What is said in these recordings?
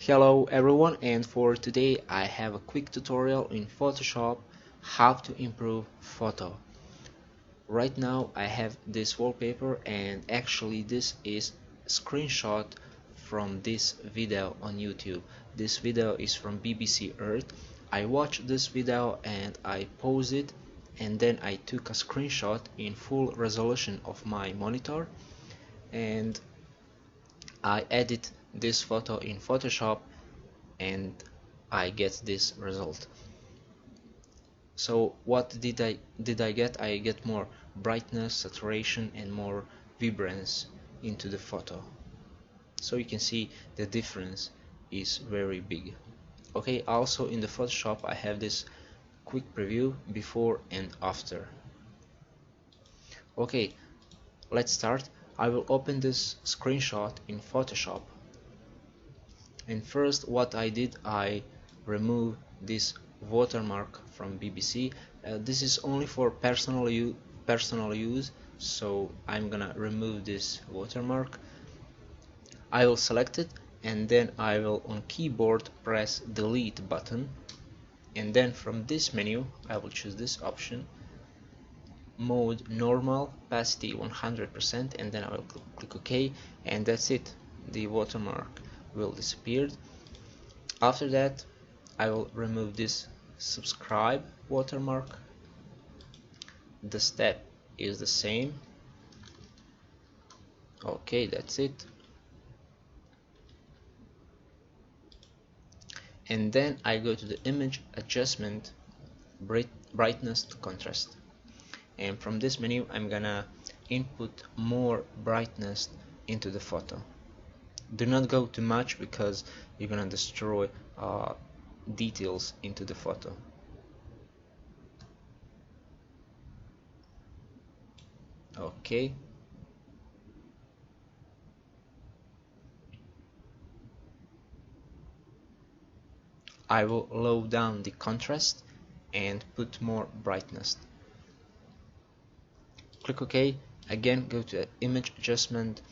Hello everyone, and for today I have a quick tutorial in Photoshop how to improve photo. Right now I have this wallpaper, and actually this is a screenshot from this video on YouTube. This video is from BBC Earth. I watched this video and I paused it, and then I took a screenshot in full resolution of my monitor, and I edit this photo in Photoshop, and I get this result. So what did I get? I get more brightness, saturation, and more vibrance into the photo. So you can see the difference is very big. Okay, also in the Photoshop I have this quick preview before and after. Okay, let's start. I will open this screenshot in Photoshop. And first what I did, I removed this watermark from BBC. This is only for personal use, so I'm gonna remove this watermark. I will select it, and then I will on keyboard press delete button, and then from this menu I will choose this option, mode normal, opacity 100%, and then I will click OK, and that's it. The watermark will disappear. After that I will remove this subscribe watermark. The step is the same. Okay, that's it. And then I go to the image adjustment, brightness to contrast, and from this menu I'm gonna input more brightness into the photo. Do not go too much because you're gonna destroy details into the photo. Okay, I will lower down the contrast and put more brightness. Click OK. Again, go to image adjustment.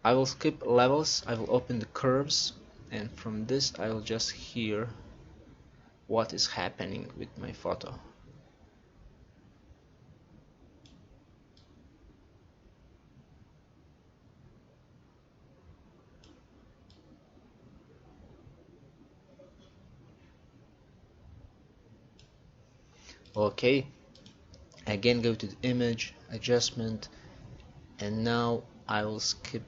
I will skip levels. I will open the curves, and from this I will just hear what is happening with my photo. Okay, again go to the image adjustment, and now I will skip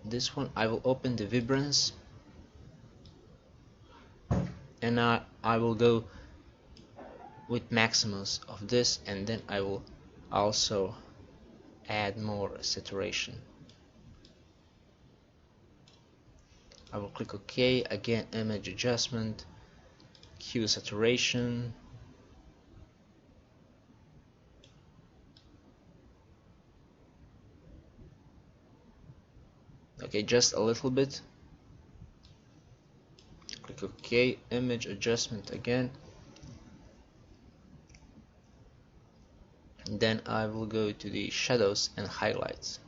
this one. I will open the vibrance, and I will go with maximus of this, and then I will also add more saturation. I will click OK. Again, image adjustment, hue saturation, okay, just a little bit. Click OK. Image adjustment again, and then I will go to the shadows and highlights.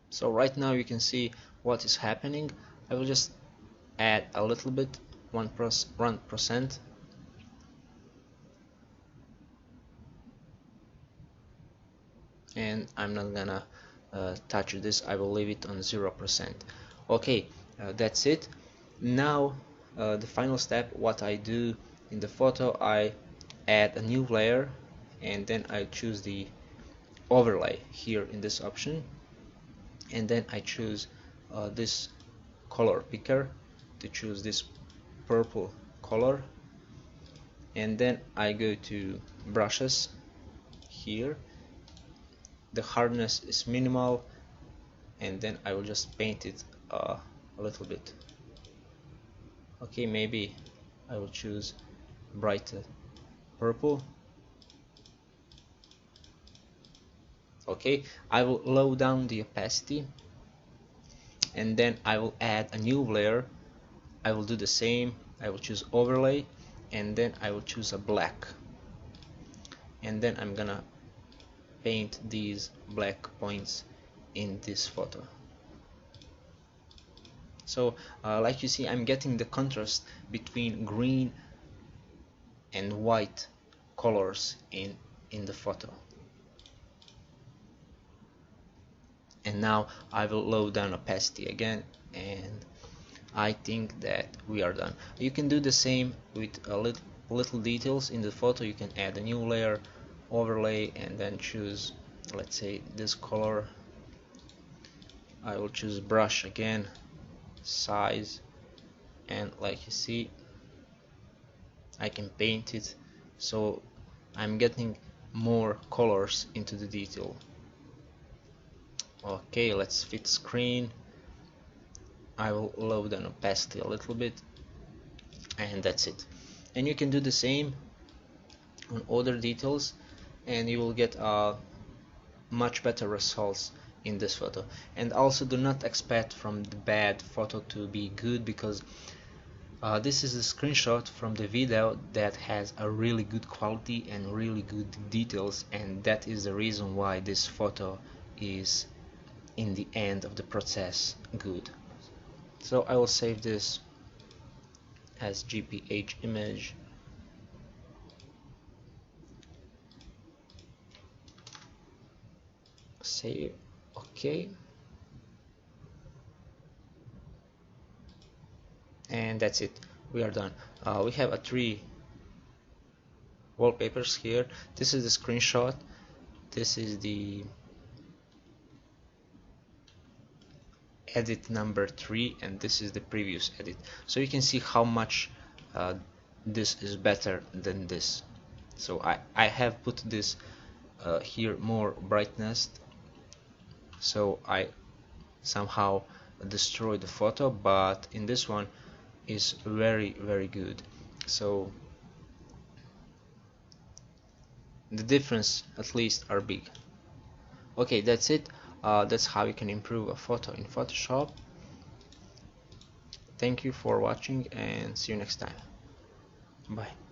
So right now you can see what is happening. I will just add a little bit, 1%, and I'm not gonna touch this. I will leave it on 0%. Okay, that's it. Now the final step, what I do in the photo, I add a new layer, and then I choose the overlay here in this option, and then I choose this color picker to choose this purple color, and then I go to brushes here. The hardness is minimal, and then I will just paint it a little bit. Okay, maybe I will choose brighter purple. Okay, I will lower down the opacity, and then I will add a new layer. I will do the same. I will choose overlay, and then I will choose a black, and then I'm gonna paint these black points in this photo. So like you see, I'm getting the contrast between green and white colors in the photo. And now I will load down opacity again, and I think that we are done. You can do the same with a little details in the photo. You can add a new layer, overlay, and then choose, let's say, this color. I will choose brush again, size, and like you see, I can paint it, so I'm getting more colors into the detail. Okay, let's fit screen. I will load an opacity a little bit, and that's it. And you can do the same on other details, and you will get much better results in this photo. And also, do not expect from the bad photo to be good, because this is a screenshot from the video that has a really good quality and really good details, and that is the reason why this photo is in the end of the process good. So I will save this as GPH image. Save. Okay. And that's it. We are done. We have 3 wallpapers here. This is the screenshot. This is the edit number 3, and this is the previous edit. So you can see how much this is better than this. So I have put this here more brightness, so I somehow destroyed the photo, but in this one is very good. So the difference at least are big. Okay, that's it. That's how you can improve a photo in Photoshop. Thank you for watching, and see you next time. Bye.